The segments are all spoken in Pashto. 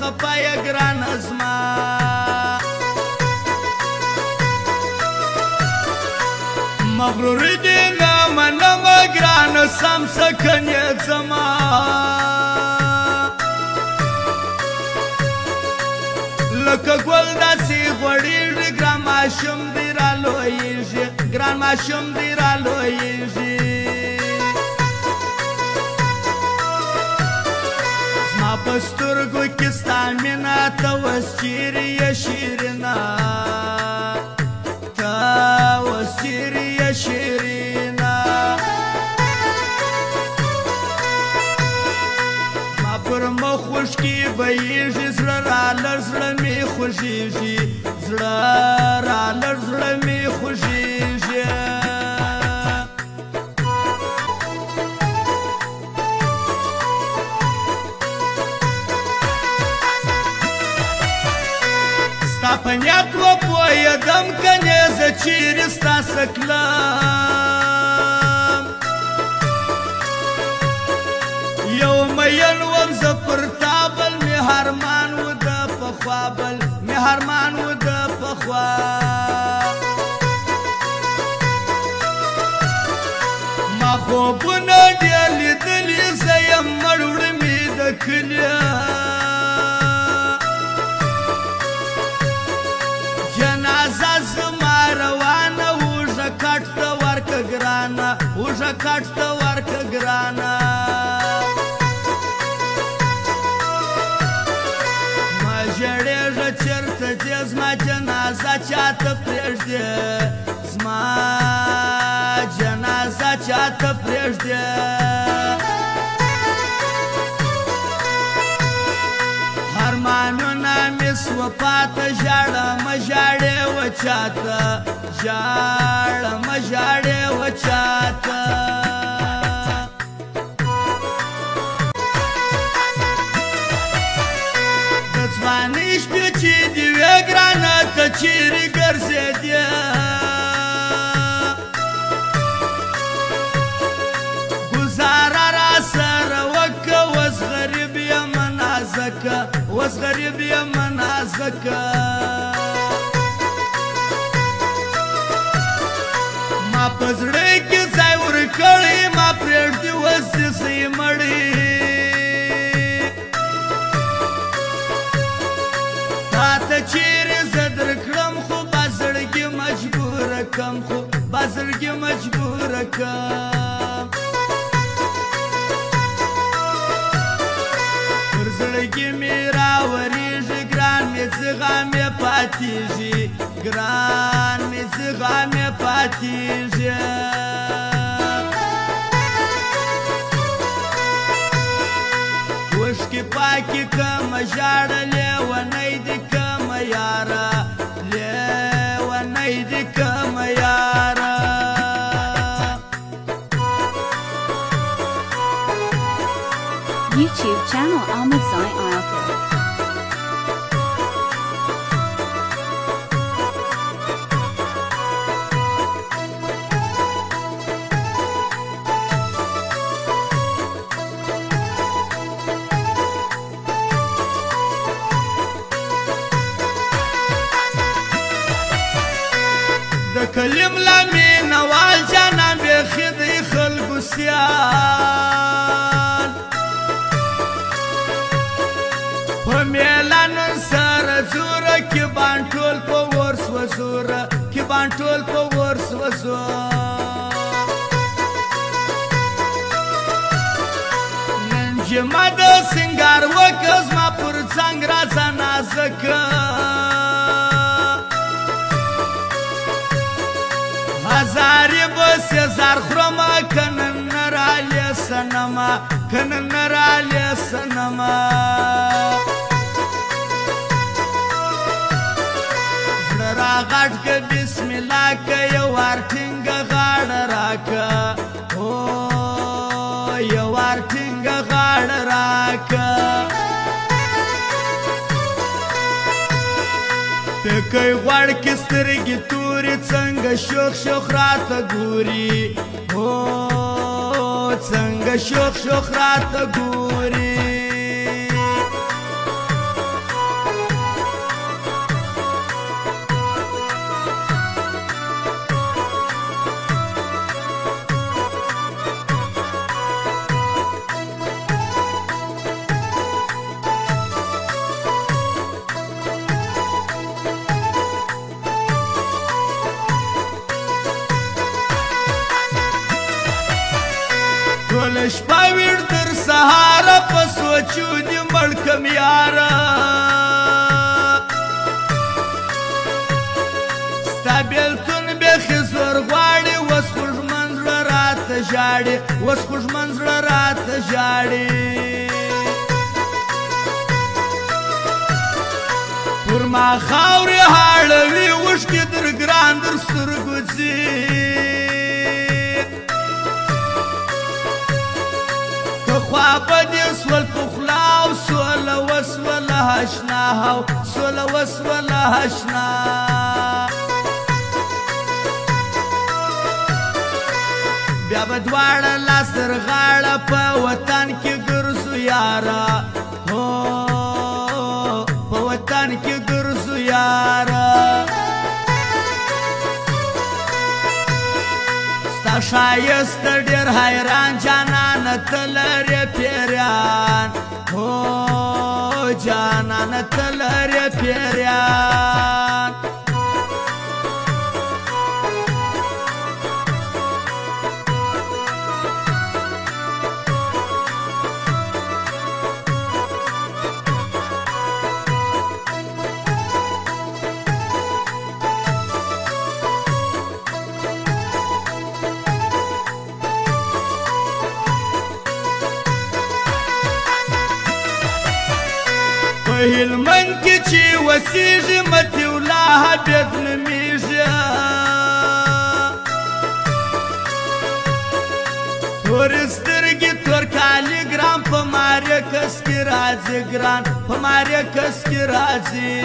خپه یې ګرانه زما مغروری دی نه منمه ګرانه سم سکن یې ځما لکه ګل داسې غوړېږي ګران ماشوم دی رالویږي ګران ماشوم دی رالویږي زما په سترګو کې ستا مینه ته اوس چیرې یې شیرینه ته اوس چیرې یې شیرینه زما پر مخ خشکي بهیږي زړه رالړ زړه مې خوږېږي زړه رالړ زړه مې خوږېږي ستا په نیت وپوهېدم کنې زه چیرې ستاسې کلم یو مین وم زه پر تا بل مې هرمان و د پخوا بل مې هرمان و د پخوا ما خوبونه ډېر لیدلي زه یم مړ وړمې د کلي جنازه زما روانه اوږه کټ ته ورکه ګرانه اوږه کټ ته ورکه ګرانه ما ژړېږه چېرته ځې زما جنازه چاته پرېږدې زما جنازه چاته پرېږدې ارمانونه مې سوه پاته ژاړه مه ژاړې و چاته ژاړه مه ژاړې و چاته د ځوانۍ شپې چې دې وې ګرانه ته چیرې ګرځېدې ګزاره راسره وکړه اوس غریب یم نازکه اوس غریب یم نازکه ما په زړه کې ځای ورکړی ما پرېږدي اوس دې سې مړی تا ته چیرې زه درکړم خو با زړګي مجبوره کم خو با زړګي مجبوره کم پر زړګي مې راورېږي ګران مې زغام مې پاتېږي ګران مې زغام مې پاتېږي اوښکې پاکې کمه ژاړه لیونی دې کمه یاره لیونی دې کمه یاره YouTube channel Ahmed Zai Ayapur. د کلیم لمې نوال جانان بیخي د خلکو سیال په میله نن سره زوره کې بانټول په ور سوزوره کې بانټول په ور سوزوره نن جمعه د سنګار وکړه زما پر څنګ راځه نازکه هزارې بس یې زار خورمه که نن نه رالې سنمه که نن نه رالې سنمه زړه راغټ که بسم الله که یو وار ټینګه غاړه راکه او یو وار ټینګه غاړه راکه ټکی غوړ کې سترګې تورې څنګه شوخ شوخ راته ګوري هو څنګه شوخ شوخ راته ګوري شپه ویړ تر سهاره په سوچو دې مړ کم یاره ستا بېلتون بیخي زور غواړي اوس خو ژمن زړه راته ژاړي اوس خو ژمن زړه راته ژاړي پر ما خاورې هاړوي اوښکې در ګران در سترګو ځي که خوا به دې سول په خوله او سوله وسوله اشنا او سوله وسوله اشنا بیا به دواړه لاس تر غاړه په وطن کې ګرځو یاره په وطن کې ګرځو یاره ستا ښایست ډېر حیران جانانه ته لرې پیریان جانانه ته لرې پیریان په هلمند کې چې وسیږي متي الله حبیب نومیږي تور سترګې تور کالي ګران په ماریا کس کې راځي ګران په ماریا کس کې راځي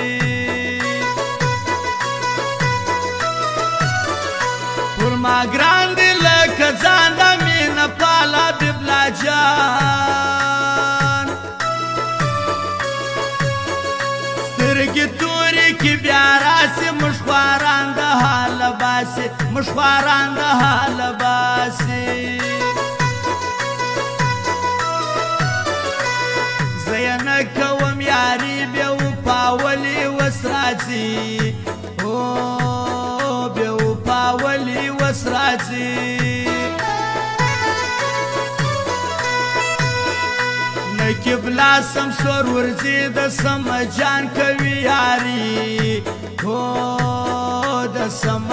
پر ما ګران دي لکه ځان د مینه پاله ببلا جان سترګې تورې کې بیا راسي موږ خواران د حاله باسي موږ خواران د حاله باسي زه یې نه کوم یاري بیا وپاولي وس راځي بیا وپاولي وس راځي قبله سم سور ورځي د سم جان کوي یاري د سم